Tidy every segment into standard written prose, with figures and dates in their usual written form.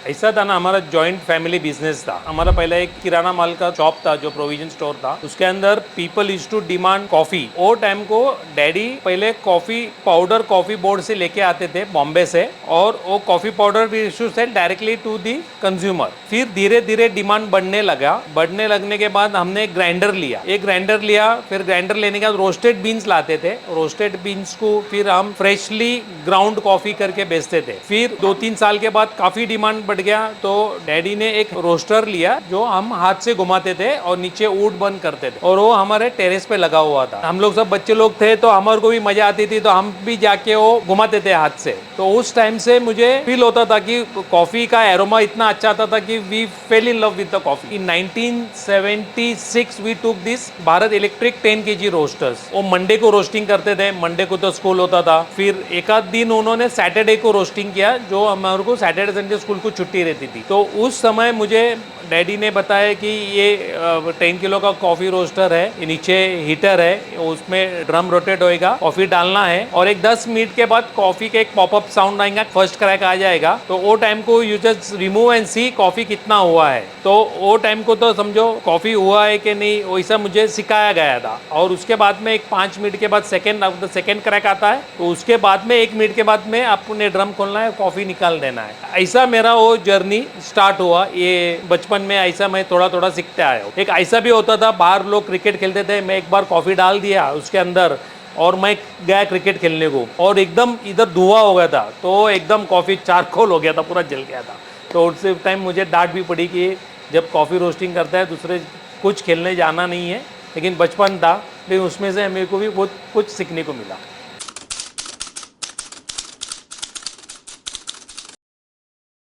ऐसा था ना, हमारा जॉइंट फैमिली बिजनेस था। हमारा पहला एक किराना माल का शॉप था जो प्रोविजन स्टोर था। उसके अंदर people used to demand coffee. वो टाइम को डैडी पहले कॉफी पाउडर कॉफी बोर्ड से लेके आते थे बॉम्बे से, और वो कॉफी पाउडर भी used to sell directly to the consumer. फिर धीरे धीरे डिमांड बढ़ने लगा। बढ़ने लगने के बाद हमने एक ग्राइंडर लिया। फिर ग्राइंडर लेने के बाद रोस्टेड बीन्स लाते थे। रोस्टेड बीन्स को फिर हम फ्रेशली ग्राउंड कॉफी करके बेचते थे। फिर 2-3 साल के बाद काफी डिमांड बढ़ गया, तो डैडी ने एक रोस्टर लिया जो हम हाथ से घुमाते थे और नीचे वुड बर्न करते थे, और वो हमारे टेरेस पे लगा हुआ था। हम लोग सब बच्चे लोग थे तो हमारे को भी मजा आती थी, तो हम भी जाके वो घुमाते थे हाथ से। तो उस टाइम से मुझे फील होता था कि कॉफी का एरोमा इतना अच्छा आता था कि we fell in love with the coffee. In 1976 we took this Bharat electric 10 kg roasters. वो मंडे को रोस्टिंग करते थे, मंडे को तो स्कूल होता था। फिर एक आध दिन उन्होंने सैटरडे को रोस्टिंग किया, जो हमारे को सैटरडे संडे स्कूल को छुट्टी रहती थी। तो उस समय मुझे डैडी ने बताया कि ये 10 किलो का कॉफ़ी रोस्टर है, नीचे हीटर है, उसमें ड्रम रोटेट होएगा, कॉफ़ी डालना है, और एक 10 मिनट के बाद कॉफ़ी के एक पॉपअप साउंड आएगा, फर्स्ट क्रैक आ जाएगा। तो वो टाइम को you just remove and see coffee कितना हुआ है। तो वो टाइम को तो समझो कॉफ़ी हुआ है कि नहीं, वैसा मुझे सिखाया गया था। और उसके बाद में एक 5 मिनट के बाद सेकेंड क्रैक आता है, तो उसके बाद में 1 मिनट के बाद में आपने ड्रम खोलना है, कॉफ़ी निकाल देना है। ऐसा मेरा वो जर्नी स्टार्ट हुआ। ये बचपन में ऐसा मैं थोड़ा थोड़ा सीखते आया हूँ। एक ऐसा भी होता था, बाहर लोग क्रिकेट खेलते थे, मैं एक बार कॉफ़ी डाल दिया उसके अंदर और मैं गया क्रिकेट खेलने को, और एकदम इधर धुआं हो गया था, तो एकदम कॉफ़ी चारकोल हो गया था, पूरा जल गया था। तो उस टाइम मुझे डांट भी पड़ी कि जब कॉफ़ी रोस्टिंग करता है दूसरे कुछ खेलने जाना नहीं है। लेकिन बचपन था, लेकिन उसमें से मेरे को भी बहुत कुछ सीखने को मिला।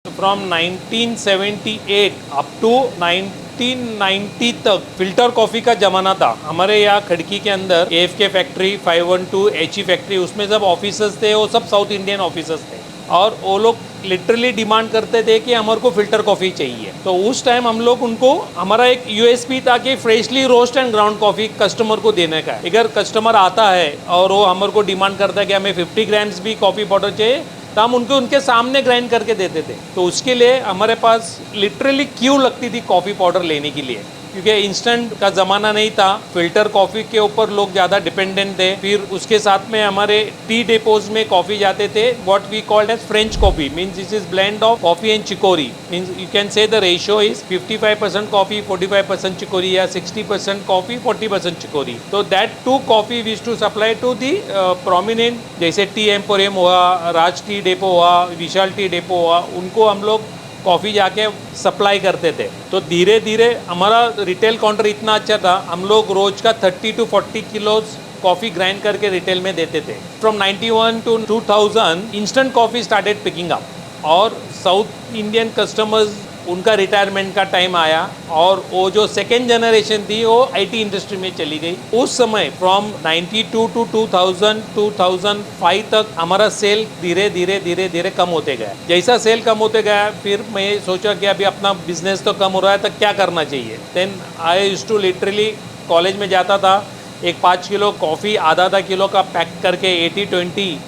फ्रॉम 1978 अप टू 1990 तक फिल्टर कॉफ़ी का ज़माना था। हमारे यहाँ खड़की के अंदर AFK फैक्ट्री, 512 HE फैक्ट्री, उसमें सब ऑफिसर्स थे, वो सब साउथ इंडियन ऑफिसर्स थे, और वो लोग लिटरली डिमांड करते थे कि हमारे को फिल्टर कॉफ़ी चाहिए। तो उस टाइम हम लोग उनको, हमारा एक USP था कि freshly roast and ground coffee customer को देने का है। अगर कस्टमर आता है और वो हमारे को डिमांड करता है कि हमें 50 ग्राम्स भी कॉफ़ी पाउडर चाहिए, तो हम उनके सामने ग्राइंड करके देते थे। तो उसके लिए हमारे पास लिटरली क्यू लगती थी कॉफ़ी पाउडर लेने के लिए, क्योंकि इंस्टेंट का ज़माना नहीं था। फिल्टर कॉफ़ी के ऊपर लोग ज़्यादा डिपेंडेंट थे। फिर उसके साथ में हमारे टी डेपोज में कॉफ़ी जाते थे, what we called as French coffee, means this is blend of coffee and chicory. Means you can say the ratio is 55% coffee, 45% chicory, या 60% कॉफ़ी, 40% चिकोरी। तो that too coffee we to supply to the prominent, जैसे tea emporium हुआ, Raj T depot हुआ, विशाल T depot हुआ, उनको हम लोग coffee जाके सप्लाई करते थे। तो धीरे धीरे हमारा रिटेल काउंटर इतना अच्छा था, हम लोग रोज का 30 to 40 किलोज कॉफ़ी ग्राइंड करके रिटेल में देते थे। From 91 to 2000 instant coffee started picking up, और साउथ इंडियन कस्टमर्स, उनका रिटायरमेंट का टाइम आया, और वो जो सेकेंड जनरेशन थी वो IT इंडस्ट्री में चली गई। उस समय फ्रॉम 92 to 2005 तक हमारा सेल धीरे धीरे कम होते गया। जैसा सेल कम होते गया, फिर मैं सोचा कि अभी अपना बिजनेस तो कम हो रहा है, तो क्या करना चाहिए। Then I used to literally, college में जाता था, एक 5 किलो कॉफ़ी आधा किलो का पैक करके 80-20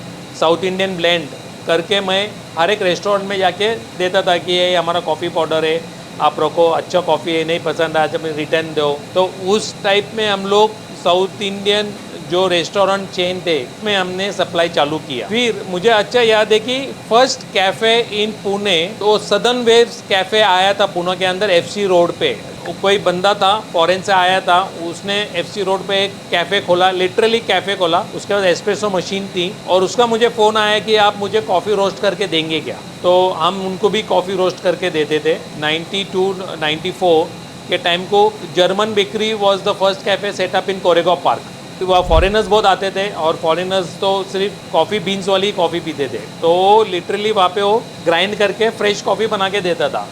साउथ इंडियन ब्लेंड करके मैं हर एक रेस्टोरेंट में जाके देता था कि ये हमारा कॉफ़ी पाउडर है, आप रखो, अच्छा कॉफ़ी है, नहीं पसंद आया जब रिटर्न दो। तो उस टाइप में हम लोग साउथ इंडियन जो रेस्टोरेंट चेन थे में हमने सप्लाई चालू किया। फिर मुझे अच्छा याद है कि फर्स्ट कैफ़े इन पुणे, तो सदर्न वेव्स कैफ़े आया था पुणे के अंदर, FC रोड पे। कोई बंदा था, फॉरेन से आया था, उसने FC रोड पे एक कैफ़े खोला, लिटरली कैफ़े खोला। उसके बाद एस्प्रेसो मशीन थी, और उसका मुझे फ़ोन आया कि आप मुझे कॉफ़ी रोस्ट करके देंगे क्या। तो हम उनको भी कॉफ़ी रोस्ट करके देते थे। 92-94 के टाइम को German bakery was the first cafe setup in Koregaon park. तो वहाँ फॉरेनर्स बहुत आते थे, और फॉरेनर्स तो सिर्फ कॉफ़ी बीन्स वाली कॉफ़ी पीते थे। तो लिटरली वहाँ पे वो ग्राइंड करके फ्रेश कॉफ़ी बना के देता था।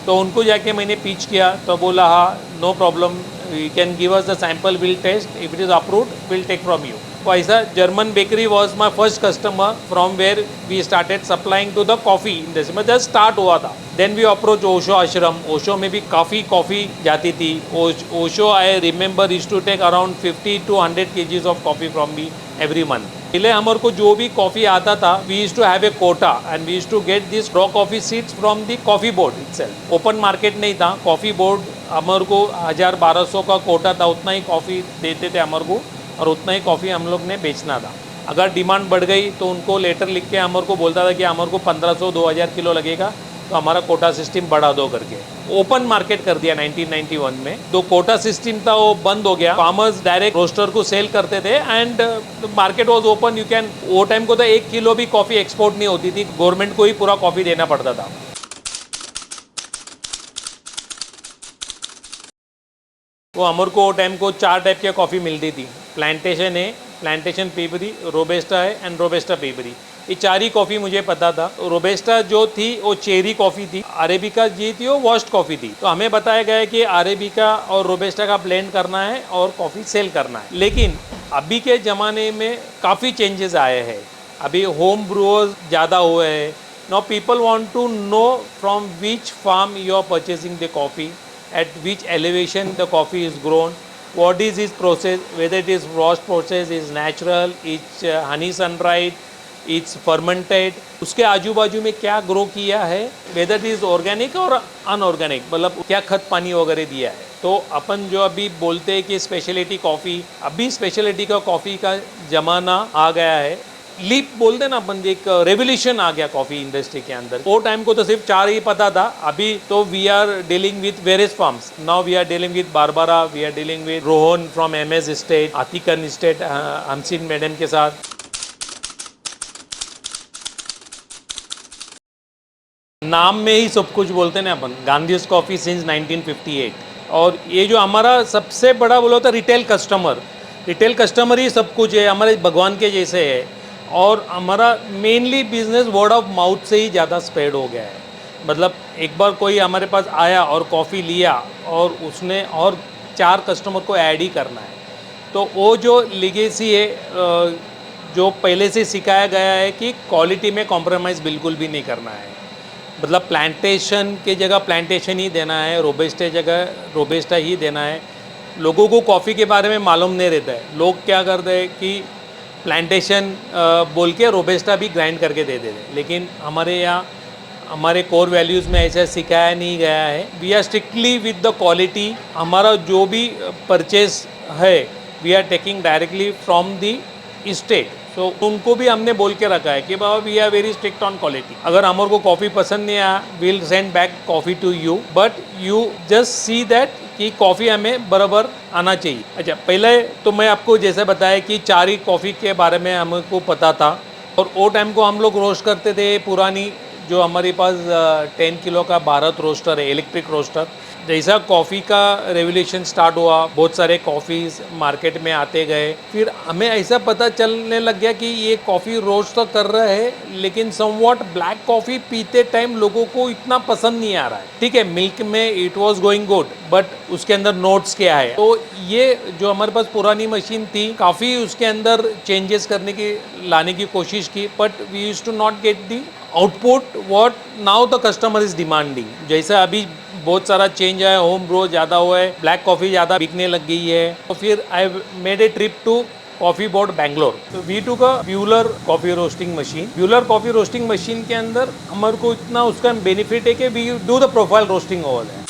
तो उनको जाके मैंने पिच किया, तो बोला हाँ, no problem, you can give us the sample, will test, if it is approved will take from you. तो ऐसा German bakery was my first customer, from where we started supplying to the coffee industry में, just start हुआ था। Then we approach Osho आश्रम। ओशो में भी काफ़ी coffee जाती थी। Osho I remember used to take around 50 to 100 kgs of coffee from me every month. पहले हमारे को जो भी कॉफ़ी आता था, we used to have a quota and we used to get this raw coffee seeds from the coffee board itself. Open market नहीं था, coffee board हमारे को 1000-1200 का कोटा था, उतना ही कॉफ़ी देते थे हमारे को और उतना ही कॉफ़ी हम लोग ने बेचना था। अगर डिमांड बढ़ गई तो उनको लेटर लिख के हमारे को बोलता था कि हमारे को 1500-2000 किलो लगेगा, तो हमारा कोटा सिस्टम बढ़ा दो करके ओपन मार्केट कर दिया 1991 में। तो कोटा सिस्टम था वो बंद हो गया, फार्मर्स डायरेक्ट रोस्टर को सेल करते थे and market was open. You can, वो टाइम को तो 1 किलो भी कॉफ़ी एक्सपोर्ट नहीं होती थी, गवर्नमेंट को ही पूरा कॉफ़ी देना पड़ता था। वो हमारे को वो टाइम को 4 टाइप की कॉफ़ी मिलती थी, प्लांटेशन है, प्लांटेशन पेपरी, रोबेस्टा है एंड रोबेस्टा पेपरी। ये 4 ही कॉफ़ी मुझे पता था। रोबेस्टा जो थी वो चेरी कॉफ़ी थी, अरेबिका जी थी वो वॉश्ड कॉफ़ी थी। तो हमें बताया गया है कि अरेबिका और रोबेस्टा का ब्लेंड करना है और कॉफ़ी सेल करना है। लेकिन अभी के ज़माने में काफ़ी चेंजेस आए हैं, अभी होम ब्रूअर्स ज़्यादा हुए हैं। Now people want to know from which farm you are purchasing the coffee, at which elevation the coffee is grown, what is its process, whether it is roast process, is natural, it's honey sun dried, it's fermented, उसके आजू बाजू में क्या grow किया है, whether it is organic और unorganic, मतलब क्या खत पानी वगैरह दिया है। तो अपन जो अभी बोलते हैं कि स्पेशलिटी कॉफ़ी, अभी स्पेशलिटी का कॉफ़ी का ज़माना आ गया है। लीप बोलते हैं ना अपन, एक रेवोल्यूशन आ गया कॉफ़ी इंडस्ट्री के अंदर। वो टाइम को तो सिर्फ 4 ही पता था, अभी तो we are dealing with various farms. Now we are dealing with Barbara, we are dealing with Rohan from MS estate, आतिकन एस्टेट हमसिन मैडम के साथ। नाम में ही सब कुछ बोलते हैं ना अपन, गांधीज कॉफ़ी सिंस 1958। और ये जो हमारा सबसे बड़ा बोला होता रिटेल कस्टमर ही सब कुछ है, हमारे भगवान के जैसे है। और हमारा mainly business word of mouth से ही ज़्यादा स्प्रेड हो गया है। मतलब एक बार कोई हमारे पास आया और कॉफ़ी लिया और उसने और 4 कस्टमर को ऐड ही करना है, तो वो जो लिगेसी है, जो पहले से सिखाया गया है कि क्वालिटी में कॉम्प्रोमाइज़ बिल्कुल भी नहीं करना है। मतलब प्लांटेशन के जगह प्लांटेशन ही देना है, रोबेस्टा जगह रोबेस्टा ही देना है। लोगों को कॉफ़ी के बारे में मालूम नहीं रहता है, लोग क्या करते हैं कि प्लांटेशन बोल के रोबेस्टा भी ग्राइंड करके दे देते हैं। लेकिन हमारे यहाँ हमारे कोर वैल्यूज़ में ऐसा सिखाया नहीं गया है। We are strictly with the quality. हमारा जो भी परचेस है we are taking directly from the state. तो उनको भी हमने बोल के रखा है कि बाबा we are very strict on quality. अगर हमारे को कॉफ़ी पसंद नहीं आया, will send back coffee to you, but you just see that कि कॉफ़ी हमें बराबर आना चाहिए। अच्छा, पहले तो मैं आपको जैसे बताया कि 4 ही कॉफ़ी के बारे में हमको पता था। और वो टाइम को हम लोग रोस्ट करते थे पुरानी, जो हमारे पास 10 किलो का भारत रोस्टर है, इलेक्ट्रिक रोस्टर। जैसा कॉफ़ी का रेवोल्यूशन स्टार्ट हुआ, बहुत सारे कॉफ़ीज़ मार्केट में आते गए, फिर हमें ऐसा पता चलने लग गया कि ये कॉफ़ी रोस्ट तो कर रहा है, लेकिन समवॉट ब्लैक कॉफ़ी पीते टाइम लोगों को इतना पसंद नहीं आ रहा है। ठीक है, मिल्क में it was going good, but उसके अंदर नोट्स क्या है। तो ये जो हमारे पास पुरानी मशीन थी, काफ़ी उसके अंदर चेंजेस करने की लाने की कोशिश की, but we used to not get the output what now the customer is demanding. जैसा अभी बहुत सारा चेंज है, होम ब्रो ज़्यादा हुआ है, ब्लैक कॉफ़ी ज़्यादा बिकने लग गई है। तो फिर I made a trip to Coffee Board Bangalore. तो वी टू का Buhler coffee roasting machine. Buhler coffee roasting machine के अंदर हमारे को इतना उसका बेनिफिट है कि we do the profile roasting over है।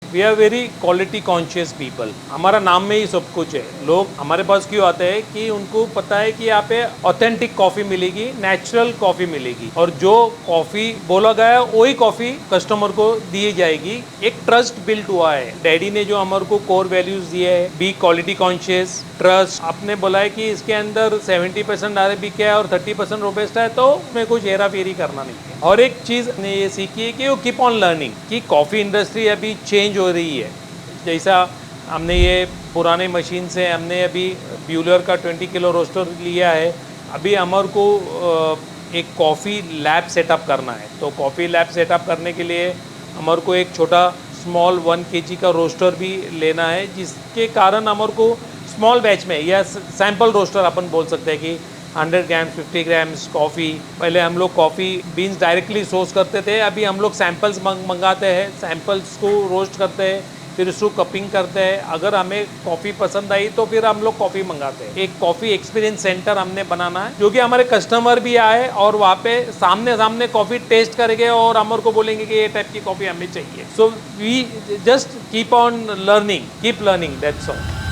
We are very quality conscious people. हमारा नाम में ही सब कुछ है। लोग हमारे पास क्यों आते हैं कि उनको पता है कि यहाँ पे ऑथेंटिक कॉफ़ी मिलेगी, नेचुरल कॉफ़ी मिलेगी, और जो कॉफ़ी बोला गया है वही कॉफ़ी कस्टमर को दी जाएगी। एक ट्रस्ट बिल्ट हुआ है। डैडी ने जो हमारे को कोर वैल्यूज़ दिए है, बी क्वालिटी कॉन्शियस, ट्रस्ट। आपने बोला है कि इसके अंदर 70% अरेबिक है और 30% रोबेस्टा है, तो उसमें कुछ हेरा फेरी करना नहीं है। और एक चीज़ ने ये सीखी है कि वो कीप ऑन लर्निंग, कि कॉफ़ी इंडस्ट्री अभी चेंज हो रही है। जैसा हमने ये पुराने मशीन से हमने अभी ब्यूलर का 20 किलो रोस्टर लिया है, अभी हमारे को एक कॉफ़ी लैब सेटअप करना है। तो कॉफ़ी लैब सेटअप करने के लिए हमारे को एक छोटा स्मॉल 1 kg का रोस्टर भी लेना है, जिसके कारण हमारे को स्मॉल बैच में या सैम्पल रोस्टर अपन बोल सकते हैं कि 100 ग्राम्स 50 ग्राम्स कॉफ़ी। पहले हम लोग कॉफ़ी बीन्स डायरेक्टली सोर्स करते थे, अभी हम लोग सैम्पल्स मंगाते हैं, सैम्पल्स को रोस्ट करते हैं, फिर उसको कपिंग करते हैं। अगर हमें कॉफ़ी पसंद आई तो फिर हम लोग कॉफ़ी मंगाते हैं। एक कॉफ़ी एक्सपीरियंस सेंटर हमने बनाना है, जो कि हमारे कस्टमर भी आए और वहाँ पे सामने सामने कॉफ़ी टेस्ट करेंगे और हमारे को बोलेंगे कि ये टाइप की कॉफ़ी हमें चाहिए। So we just keep on learning, keep learning, that's all.